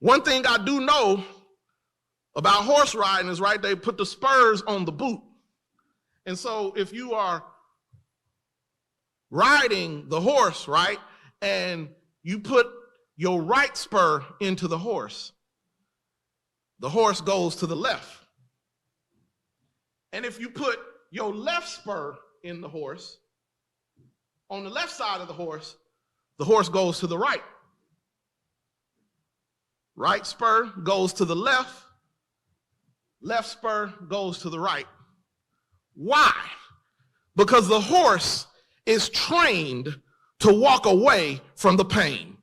One thing I do know about horse riding is, right, they put the spurs on the boot. And so if you are riding the horse, right, and you put your right spur into the horse goes to the left. And if you put your left spur in the horse, on the left side of the horse goes to the right. Right spur goes to the left, left spur goes to the right. Why? Because the horse is trained to walk away from the pain.